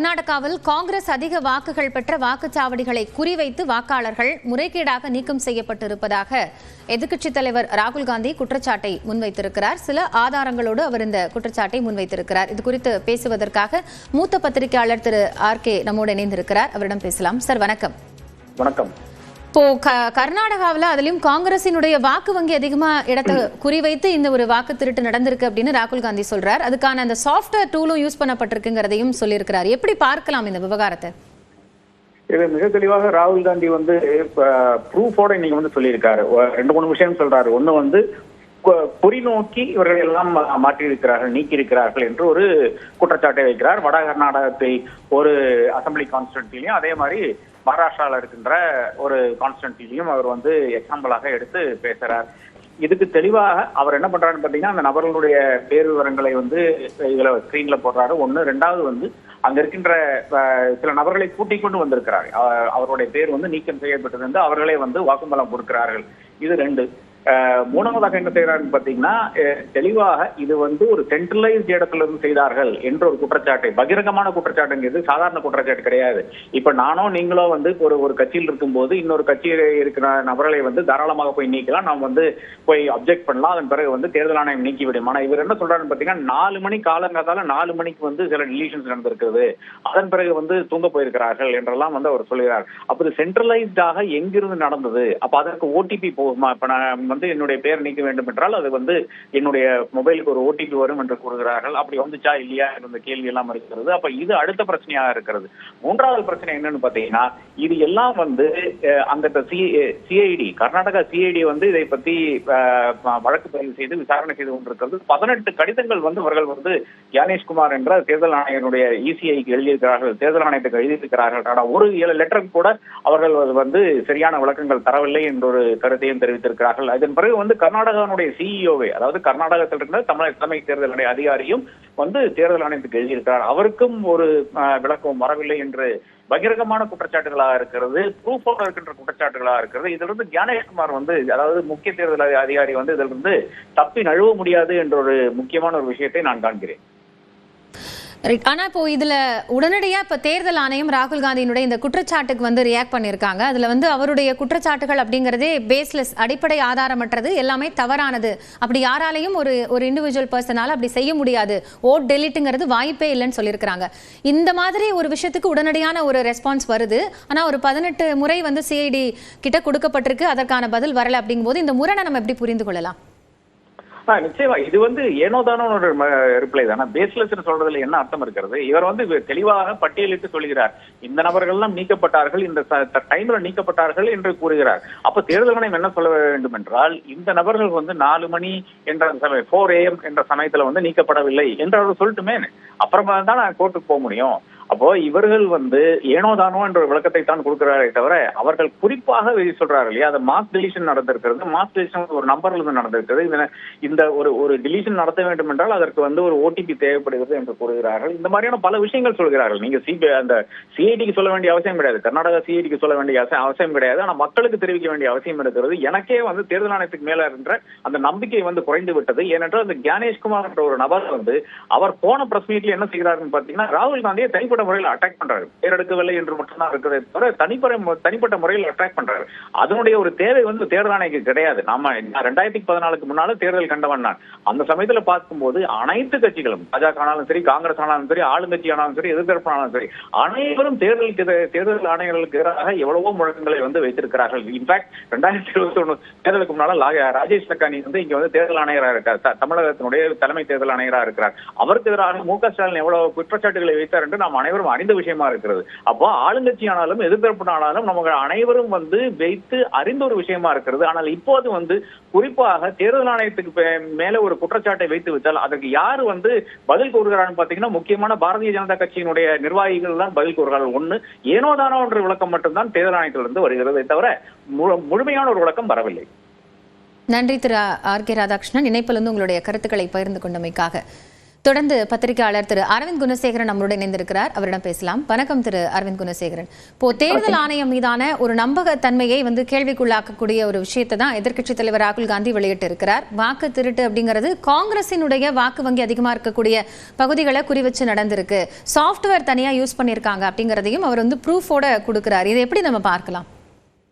கர்நாடகாவில் காங்கிரஸ் அதிக வாக்குகள் பெற்ற வாக்குச்சாவடிகளை குறிவைத்து வாக்காளர்கள் முறைகேடாக நீக்கம் செய்யப்பட்டிருப்பதாக எதிர்க்கட்சித் தலைவர் ராகுல் காந்தி குற்றச்சாட்டை முன்வைத்திருக்கிறார். சில ஆதாரங்களோடு அவர் இந்த குற்றச்சாட்டை முன்வைத்திருக்கிறார். இது குறித்து பேசுவதற்காக மூத்த பத்திரிகையாளர் திரு ஆர்.கே. நம்மோடு இணைந்திருக்கிறார். அவரிடம் பேசலாம். சார் வணக்கம். வணக்கம். இப்போ கர்நாடகாவில் அதிலும் காங்கிரசினுடைய வாக்கு வங்கி அதிகமா இடத்தை குறிவைத்து இந்த ஒரு வாக்கு திருட்டு நடந்திருக்கு அப்படின்னு ராகுல் காந்தி சொல்றார். அதுக்கான அந்த சாஃப்ட்வேர் டூலும் யூஸ் பண்ணப்பட்டிருக்குங்கிறதையும் சொல்லியிருக்கிறார். எப்படி பார்க்கலாம் இந்த விவகாரத்தை? இது மிக தெளிவாக ராகுல் காந்தி ப்ரூஃபோட இன்னைக்கு சொல்லியிருக்காரு. 2-3 விஷயம் சொல்றாரு. ஒண்ணு குறிநோக்கி இவர்கள் எல்லாம் மாற்றியிருக்கிறார்கள், நீக்கி இருக்கிறார்கள் என்று ஒரு குற்றச்சாட்டை வைக்கிறார். வட கர்நாடகத்தை ஒரு அசம்பிளி கான்ஸ்டிட்யூன்சிலையும் அதே மாதிரி மகாராஷ்டிராவில் இருக்கின்ற ஒரு கான்ஸ்டிட்யூன்சிலையும் அவர் எக்ஸாம்பிளாக எடுத்து பேசுறார். இதுக்கு தெளிவாக அவர் என்ன பண்றாருன்னு பாத்தீங்கன்னா, அந்த நபர்களுடைய பேர் விவரங்களை இதுல ஸ்கிரீன்ல போடுறாரு. ஒண்ணு. ரெண்டாவது அங்க இருக்கின்ற சில நபர்களை கூட்டிக் கொண்டு வந்திருக்கிறார். அவருடைய பேர் நீக்கம் செய்யப்பட்டிருந்து அவர்களே வாக்குமூலம் கொடுக்கிறார்கள். இது 2. மூணாவதாக என்ன செய்யறாருன்னு பாத்தீங்கன்னா, தெளிவாக இது ஒரு சென்ட்ரலைஸ்ட் இடத்துல இருந்து செய்தார்கள் என்ற ஒரு குற்றச்சாட்டை, பகிரங்கமான குற்றச்சாட்டுங்கிறது சாதாரண குற்றச்சாட்டு கிடையாது. இப்ப நானோ நீங்களோ ஒரு கட்சியில் இருக்கும் போது இன்னொரு கட்சியில இருக்கிற நபர்களை தாராளமாக போய் நீக்கலாம், நாம் போய் அப்செக்ட் பண்ணலாம். அதன் பிறகு தேர்தல் ஆணையம் நீக்கிவிடும். ஆனா இவர் என்ன சொல்றாருன்னு பாத்தீங்கன்னா, 4 மணி காலங்காத்தால 4 மணிக்கு சில டிலீஷன்ஸ் நடந்திருக்கிறது, அதன் பிறகு தூங்க போயிருக்கிறார்கள் என்றெல்லாம் அவர் சொல்கிறார். அப்ப இது சென்ட்ரலைஸ்டாக எங்கிருந்து நடந்தது? அப்ப அதற்கு ஓடிபி போகுமா? இப்ப நான் என்னுடைய பேர் நீக்க வேண்டும் என்றால் அது என்னுடைய மொபைலுக்கு ஒரு ஓடிபி வரும் என்று கூறுகிறார்கள். அப்படி வந்துச்சா இல்லையா என்ற கேள்வி எல்லாம் இருக்கிறது. அப்ப இது அடுத்த பிரச்சனையாக இருக்கிறது. மூன்றாவது பிரச்சனை என்னன்னு பாத்தீங்கன்னா, இது எல்லாம் அந்த சிஐடி, கர்நாடகா சிஐடி இதை பத்தி வழக்கு பதிவு செய்து விசாரணை செய்து கொண்டிருக்கிறது. 18 கடிதங்கள் அவர்கள் ஞானேஷ்குமார் என்ற தேர்தல் ஆணையருடைய இசிஐக்கு எழுதியிருக்கிறார்கள், தேர்தல் ஆணையத்துக்கு எழுதியிருக்கிறார்கள். ஆனால் ஒரு லெட்டருக்கு கூட அவர்கள் சரியான விளக்கங்கள் தரவில்லை என்ற ஒரு கருத்தையும் தெரிவித்திருக்கிறார்கள். அதன் பிறகு கர்நாடகாவுடைய சிஇஓவே, அதாவது கர்நாடகத்தில் இருக்கிற தலைமை தேர்தல் அதிகாரியும் தேர்தல் ஆணையத்துக்கு எழுதியிருக்கிறார். அவருக்கும் ஒரு விளக்கம் வரவில்லை என்று பகிரங்கமான குற்றச்சாட்டுகளாக இருக்கிறது, ப்ரூஃபோட இருக்கின்ற குற்றச்சாட்டுகளாக இருக்கிறது. இதுல இருந்து ஞானேஷ்குமார் அதாவது முக்கிய தேர்தல் அதிகாரி இதுல இருந்து தப்பி நழுவ முடியாது என்ற ஒரு முக்கியமான ஒரு விஷயத்தை நான் காண்கிறேன். ஆனா இப்போ இதுல உடனடியா இப்ப தேர்தல் ஆணையம் ராகுல் காந்தியினுடைய இந்த குற்றச்சாட்டுக்கு ரியாக்ட் பண்ணிருக்காங்க. அதுல அவருடைய குற்றச்சாட்டுகள் அப்படிங்கறதே பேஸ்லெஸ், அடிப்படை ஆதாரமற்றது, எல்லாமே தவறானது. அப்படி யாராலையும் ஒரு இண்டிவிஜுவல் பர்சனால அப்படி செய்ய முடியாது, ஓட் டெலிட்டுங்கிறது வாய்ப்பே இல்லைன்னு சொல்லியிருக்காங்க. இந்த மாதிரி ஒரு விஷயத்துக்கு உடனடியான ஒரு ரெஸ்பான்ஸ் வருது. ஆனா ஒரு 18 முறை சிஐடி கிட்ட கொடுக்கப்பட்டிருக்கு, அதற்கான பதில் வரல. அப்படிங்கும் போது இந்த முரணை நம்ம எப்படி புரிந்து கொள்ளலாம்? நிச்சயமா இது ஏனோதானோ ஒரு ரிப்ளை தானே. பேஸ்லெஸ் சொல்றதுல என்ன அர்த்தம் இருக்கிறது? இவர் தெளிவாக பட்டியலிட்டு சொல்கிறார், இந்த நபர்கள் எல்லாம் நீக்கப்பட்டார்கள், இந்த டைம்ல நீக்கப்பட்டார்கள் என்று கூறுகிறார். அப்ப தேர்தல் ஆணையம் என்ன சொல்ல வேண்டும் என்றால், இந்த நபர்கள் 4 மணி என்ற 4 AM என்ற சமயத்துல நீக்கப்படவில்லை என்று அவர் சொல்லட்டுமே. அப்புறமா தான் நான் கோர்ட்டுக்கு போக முடியும். அப்போ இவர்கள் ஏனோதானோ என்ற விளக்கத்தை தான் கொடுக்கிறாரே தவிர, அவர்கள் குறிப்பாக சொல்றாரு இல்லையா, அது மாஸ் டிலீஷன் நடந்திருக்கிறது, மாஸ் டிலீஷன் ஒரு நம்பர்ல இருந்து நடந்திருக்கிறது, இந்த ஒரு டிலீஷன் நடத்த வேண்டும் என்றால் அதற்கு ஒரு ஓடிபி தேவைப்படுகிறது என்று கூறுகிறார்கள். இந்த மாதிரியான பல விஷயங்கள் சொல்கிறார்கள். நீங்க அந்த சிஐடிக்கு சொல்ல வேண்டிய அவசியம் கிடையாது, கர்நாடகா சிஐடிக்கு சொல்ல வேண்டிய அவசியம் கிடையாது. ஆனா மக்களுக்கு தெரிவிக்க வேண்டிய அவசியம் இருக்கிறது. எனக்கே தேர்தல் ஆணையத்துக்கு மேல என்ற அந்த நம்பிக்கை குறைந்து விட்டது. ஏனென்றால் அந்த ஞானேஷ்குமார் என்ற ஒரு நபர் அவர் போன பிரஸ் மீட்ல என்ன செய்கிறாருன்னு பாத்தீங்கன்னா, ராகுல் காந்தியை தனிப்பட்ட முறையில் அட்டாக் பண்றாரு. பேரெடுக்கவில்லை என்று மட்டும்தான் இருக்கிறதே தவிர தனிப்பட்ட முறையில் அட்டாக் பண்றாரு. அதனுடைய ஒரு தேவை தேர்தல் ஆணையத்துக்கு கிடையாது. நாம 2014 முன்னால தேர்தல் கண்டவன் நான். அந்த சமயத்துல பார்க்கும்போது அனைத்து கட்சிகளும், பாஜக ஆனாலும் சரி, காங்கிரஸ் ஆனாலும் சரி, ஆளுங்கட்சி ஆனாலும் சரி, எதிர்த்தரப்பு ஆனாலும் சரி, அனைவரும் தேர்தல் ஆணையர்களுக்கு எதிராக எவ்வளவோ முழக்கங்களை வைத்திருக்கிறார்கள். இன்ஃபேக்ட் 2021 தேர்தலுக்கு முன்னால ராஜேஷ் லக்கானி இங்க தேர்தல் ஆணையராக இருக்கார், தமிழகத்தினுடைய தலைமை தேர்தல் ஆணையராக இருக்கிறார். அவருக்கு எதிராக மு.க. ஸ்டாலின் எவ்வளவு குற்றச்சாட்டுகளை வைத்தார் என்று நாம் அனைவரும் அறிந்த விஷயமா இருக்கிறது. அப்போ ஆளுங்கட்சி ஆனாலும் எதிர்த்தரப்பு ஆனாலும் நமக்கு அனைவரும் வைத்து அறிந்த ஒரு விஷயமா இருக்கிறது. ஆனால் இப்போது குறிப்பாக தேர்தல் ஆணையத்துக்கு மேல ஒரு குற்றச்சாட்டை வைத்து விட்டால் அதற்கு யாரு பதில் கூறுகிறான்னு பாத்தீங்கன்னா, முக்கியமான பாரதிய ஜனதா கட்சியினுடைய நிர்வாகிகள் தான் பதில் கூறுகிறார்கள். ஒண்ணு, ஏனோதானோ என்ற விளக்கம் மட்டும்தான் தேர்தல் ஆணையத்திலிருந்து வருகிறதை தவிர முழுமையான ஒரு விளக்கம் வரவில்லை. நன்றி திரு ஆர்.கே. ராதாகிருஷ்ணன், இணைப்பிலிருந்து உங்களுடைய கருத்துக்களை பகிர்ந்து கொண்டமைக்காக. தொடர்ந்து பத்திரிகையாளர் திரு அரவிந்த் குணசேகரன் நம்மளுடன் இணைந்திருக்கிறார். அவரிடம் பேசலாம். வணக்கம் திரு அரவிந்த் குணசேகரன். இப்போ தேர்தல் ஆணையம் மீதான ஒரு நம்பகத்தன்மையை கேள்விக்குள்ளாக்கக்கூடிய ஒரு விஷயத்தை தான் எதிர்க்கட்சித் தலைவர் ராகுல் காந்தி வெளியிட்டு இருக்கிறார். வாக்கு திருட்டு அப்படிங்கிறது காங்கிரசினுடைய வாக்கு வங்கி அதிகமா இருக்கக்கூடிய பகுதிகளை குறிவச்சு நடந்திருக்கு. சாஃப்ட்வேர் தனியா யூஸ் பண்ணியிருக்காங்க அப்படிங்கிறதையும் அவர் ப்ரூஃபோட கொடுக்கிறார். இதை எப்படி நம்ம பார்க்கலாம்?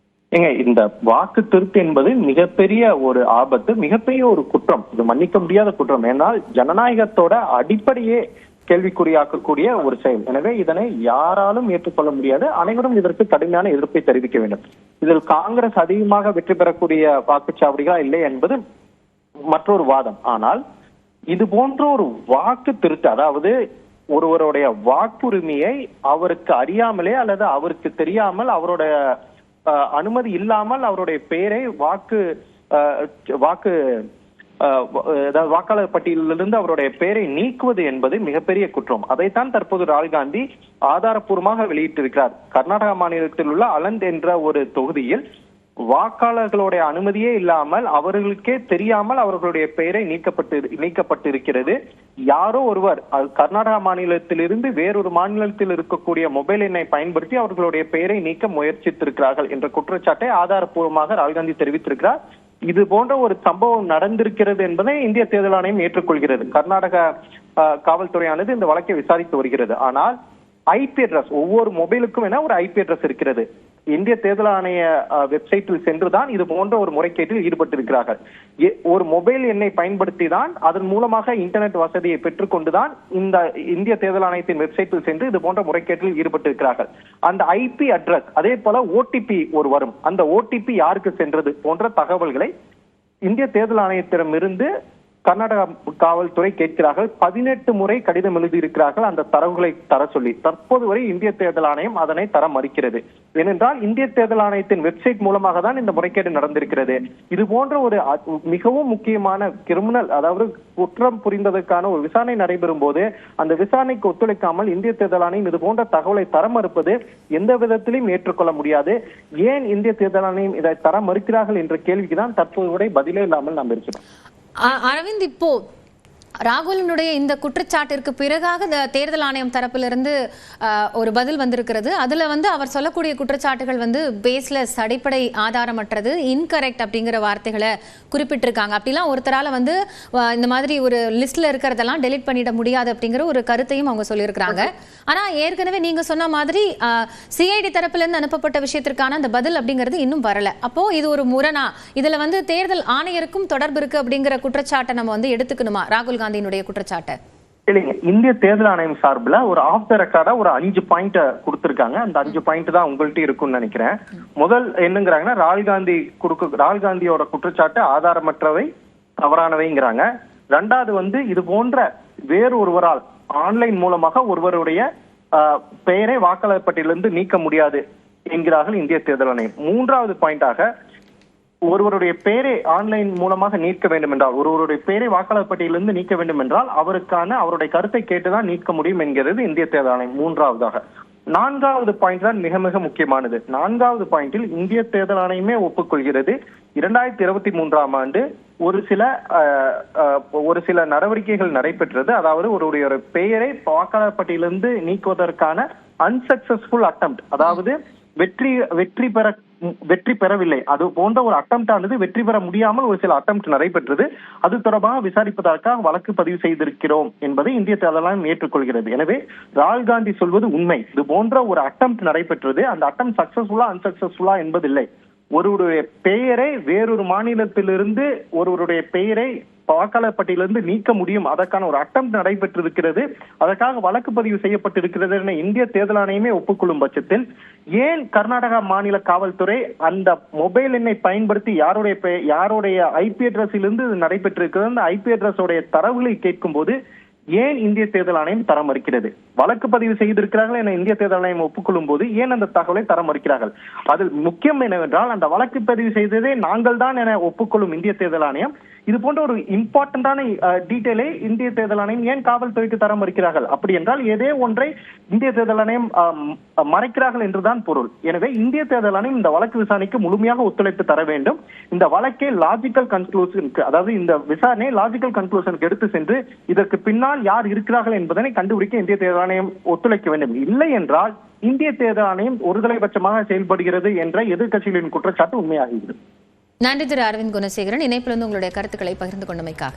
இந்த வாக்கு திருட்டு என்பது மிகப்பெரிய ஒரு ஆபத்து, மிகப்பெரிய ஒரு குற்றம். இது மன்னிக்க முடியாத குற்றம். ஏன்னால் ஜனநாயகத்தோட அடிப்படையே கேள்விக்குறியாக்கக்கூடிய ஒரு செயல். எனவே இதனை யாராலும் ஏற்றுக்கொள்ள முடியாது. அனைவரும் இதற்கு கடுமையான எதிர்ப்பை தெரிவிக்க வேண்டும். இதில் காங்கிரஸ் அதிகமாக வெற்றி பெறக்கூடிய வாக்குச்சாவடிகளா இல்லை என்பது மற்றொரு வாதம். ஆனால் இது போன்ற ஒரு வாக்கு திருட்டு, அதாவது ஒருவருடைய வாக்குரிமையை அவருக்கு அறியாமலே அல்லது அவருக்கு தெரியாமல் அவருடைய அனுமதி இல்லாமல் அவருடைய பெயரை வாக்காளர் பட்டியலிலிருந்து அவருடைய பெயரை நீக்குவது என்பது மிகப்பெரிய குற்றம். அதைத்தான் தற்போது ராகுல் காந்தி ஆதாரப்பூர்வமாக வெளியிட்டிருக்கிறார். கர்நாடகா மாநிலத்தில் உள்ள அலந்த் என்ற ஒரு தொகுதியில் வாக்காளர்களுடைய அனுமதியே இல்லாமல் அவர்களுக்கே தெரியாமல் அவர்களுடைய பெயரை நீக்கப்பட்டிருக்கிறது. யாரோ ஒருவர் கர்நாடகா மாநிலத்திலிருந்து வேறொரு மாநிலத்தில் இருக்கக்கூடிய மொபைல் எண்ணை பயன்படுத்தி அவர்களுடைய பெயரை நீக்க முயற்சித்திருக்கிறார்கள் என்ற குற்றச்சாட்டை ஆதாரப்பூர்வமாக ராகுல் காந்தி தெரிவித்திருக்கிறார். இது போன்ற ஒரு சம்பவம் நடந்திருக்கிறது என்பதை இந்திய தேர்தல் ஆணையம் ஏற்றுக்கொள்கிறது. கர்நாடக காவல்துறையானது இந்த வழக்கை விசாரித்து வருகிறது. ஆனால் ஐபி அட்ரஸ், ஒவ்வொரு மொபைலுக்கும் என ஒரு ஐபி அட்ரஸ் இருக்கிறது. இந்திய தேர்தல் ஆணைய வெப்சைட்டில் சென்றுதான் இது போன்ற ஒரு முறைகேட்டில் ஈடுபட்டிருக்கிறார்கள். ஒரு மொபைல் எண்ணை பயன்படுத்தி தான், அதன் மூலமாக இன்டர்நெட் வசதியை பெற்றுக்கொண்டுதான் இந்த இந்திய தேர்தல் ஆணையத்தின் வெப்சைட்டில் சென்று இது போன்ற முறைகேட்டில் ஈடுபட்டிருக்கிறார்கள். அந்த ஐபி அட்ரஸ், அதே போல ஓடிபி ஒரு வரும், அந்த ஓடிபி யாருக்கு சென்றது போன்ற தகவல்களை இந்திய தேர்தல் ஆணையத்திடமிருந்து கர்நாடகா காவல்துறை கேட்கிறார்கள். 18 முறை கடிதம் எழுதியிருக்கிறார்கள் அந்த தரவுகளை தர சொல்லி. தற்போது வரை இந்திய தேர்தல் ஆணையம் அதனை தர மறுக்கிறது. ஏனென்றால் இந்திய தேர்தல் ஆணையத்தின் வெப்சைட் மூலமாக தான் இந்த முறைகேடு நடந்திருக்கிறது. இது போன்ற ஒரு மிகவும் முக்கியமான கிரிமினல், அதாவது குற்றம் புரிந்ததற்கான ஒரு விசாரணை நடைபெறும் போது அந்த விசாரணைக்கு ஒத்துழைக்காமல் இந்திய தேர்தல் ஆணையம் இது போன்ற தகவலை தர மறுப்பது எந்த விதத்திலும் ஏற்றுக்கொள்ள முடியாது. ஏன் இந்திய தேர்தல் ஆணையம் இதை தர மறுக்கிறார்கள் என்ற கேள்விக்கு தான் தற்போது வரை பதிலே இல்லாமல் நாம் இருக்கிறோம். அரவிந்த், இப்போ ராகுலினுடைய இந்த குற்றச்சாட்டிற்கு பிறகாக தேர்தல் ஆணையம் தரப்பிலிருந்து ஒரு பதில் வந்திருக்கிறது. அதுல அவர் சொல்லக்கூடிய குற்றச்சாட்டுகள் பேஸ்லெஸ், அடிப்படை ஆதாரமற்றது, இன்கரெக்ட் அப்படிங்கிற வார்த்தைகளை குறிப்பிட்டிருக்காங்க. அப்படிலாம் ஒருத்தரால இந்த மாதிரி ஒரு லிஸ்ட்ல இருக்கிறதெல்லாம் டெலிட் பண்ணிட முடியாது அப்படிங்கிற ஒரு கருத்தையும் அவங்க சொல்லியிருக்கிறாங்க. ஆனா ஏற்கனவே நீங்க சொன்ன மாதிரி சிஐடி தரப்புல இருந்து அனுப்பப்பட்ட விஷயத்திற்கான அந்த பதில் அப்படிங்கிறது இன்னும் வரல. அப்போ இது ஒரு முரணா? இதுல தேர்தல் ஆணையருக்கும் தொடர்பு இருக்கு அப்படிங்கிற குற்றச்சாட்டை நம்ம எடுத்துக்கணுமா ராகுல் காந்தியினுடைய குற்றச்சாட்டு? இல்லைங்க, இந்திய தேர்தல் ஆணையம் சார்பில் ஒரு ஆஃப் த ரெக்கார்டா ஒரு 5 பாயிண்ட் கொடுத்திருக்காங்க. அந்த 5 பாயிண்ட் தான் உங்கள்கிட்ட இருக்கும்னு நினைக்கிறேன். முதல் என்னங்கிறாங்கன்னா, ராகுல் காந்தியோட குற்றச்சாட்டு ஆதாரமற்றவை, தவறானவைங்கிறாங்க. ரெண்டாவது இது போன்ற வேறு ஒருவரால் ஆன்லைன் மூலமாக ஒருவருடைய பெயரை வாக்காளர் பட்டியலிருந்து நீக்க முடியாது என்கிறார்கள் இந்திய தேர்தல் ஆணையம். மூன்றாவது பாயிண்டாக, ஒருவருடைய பெயரை ஆன்லைன் மூலமாக நீக்க வேண்டும் என்றால், ஒருவருடைய பெயரை வாக்காளர் பட்டியலிருந்து நீக்க வேண்டும் என்றால் அவருடைய கருத்தை கேட்டுதான் நீக்க முடியும் என்கிறது இந்திய தேர்தல் ஆணையம். மூன்றாவதாக, நான்காவது பாயிண்ட் தான் மிக மிக முக்கியமானது. நான்காவது பாயிண்டில் இந்திய தேர்தல் ஆணையமே ஒப்புக்கொள்கிறது, 2023ஆம் ஆண்டு ஒரு சில நடவடிக்கைகள் நடைபெற்றது. அதாவது ஒருவருடைய பெயரை வாக்காளர் பட்டியலிருந்து நீக்குவதற்கான அன்சக்சஸ்ஃபுல் அட்டெம்ப்ட், அதாவது வெற்றி பெறவில்லை, அது போன்ற ஒரு அட்டெம்ப்ட் ஆனது வெற்றி பெற முடியாமல் ஒரு சில அட்டெம்ப்ட் நடைபெற்றது. அது தொடர்பாக விசாரிப்பதற்காக வழக்கு பதிவு செய்திருக்கிறோம் என்பதை இந்திய தேர்தல் ஆணையம் ஏற்றுக்கொள்கிறது. எனவே ராகுல் காந்தி சொல்வது உண்மை. இது போன்ற ஒரு அட்டெம்ப்ட் நடைபெற்றது. அந்த அட்டெம்ப்ட் சக்சஸ்ஃபுல்லா அன்சக்சஸ்ஃபுல்லா என்பதில்லை. ஒருவருடைய பெயரை வேறொரு மாநிலத்திலிருந்து ஒருவருடைய பெயரை வாக்காளர் பட்டியலிருந்து நீக்க முடியும், அதற்கான ஒரு அட்டெம்ப்ட் நடைபெற்றிருக்கிறது, அதற்காக வழக்கு பதிவு செய்யப்பட்டிருக்கிறது என இந்திய தேர்தல் ஆணையமே ஒப்புக்கொள்ளும் பட்சத்தில் ஏன் கர்நாடகா மாநில காவல்துறை அந்த மொபைல் எண்ணை பயன்படுத்தி யாருடைய ஐபி அட்ரஸிலிருந்து நடைபெற்றிருக்கிறது, அந்த ஐபி அட்ரஸ் உடைய தரவுகளை கேட்கும் போது ஏன் இந்திய தேர்தல் ஆணையம் தர மறுக்கிறது? வழக்கு பதிவு செய்திருக்கிறார்கள் என இந்திய தேர்தல் ஆணையம் ஒப்புக்கொள்ளும் போது ஏன் அந்த தகவலை தர மறுக்கிறார்கள்? அதில் முக்கியம் என்னவென்றால், அந்த வழக்கு பதிவு செய்ததே நாங்கள் தான் என ஒப்புக்கொள்ளும் இந்திய தேர்தல் ஆணையம் இது போன்ற ஒரு இம்பார்ட்டன்டான டீட்டெயிலை இந்திய தேர்தல் ஆணையம் ஏன் காவல்துறைக்கு தர மறுக்கிறார்கள்? அப்படி என்றால் ஏதே ஒன்றை இந்திய தேர்தல் ஆணையம் மறைக்கிறார்கள் என்றுதான் பொருள். எனவே இந்திய தேர்தல் ஆணையம் இந்த வழக்கு விசாரணைக்கு முழுமையாக ஒத்துழைப்பு தர வேண்டும். இந்த வழக்கை லாஜிக்கல் கன்க்ளூஷனுக்கு, அதாவது இந்த விசாரணை லாஜிக்கல் கன்க்ளூஷனுக்கு எடுத்து சென்று இதற்கு பின்னால் யார் இருக்கிறார்கள் என்பதனை கண்டுபிடிக்க இந்திய தேர்தல் ஆணையம் ஒத்துழைக்க வேண்டும். இல்லை என்றால் இந்திய தேர்தல் ஆணையம் ஒருதலைபட்சமாக செயல்படுகிறது என்ற எதிர்க்கட்சிகளின் குற்றச்சாட்டு உண்மையாகிறது. நன்றி திரு அரவிந்த் குணசேகரன், இணைப்பிலிருந்து உங்களுடைய கருத்துக்களை பகிர்ந்து கொண்டமைக்காக.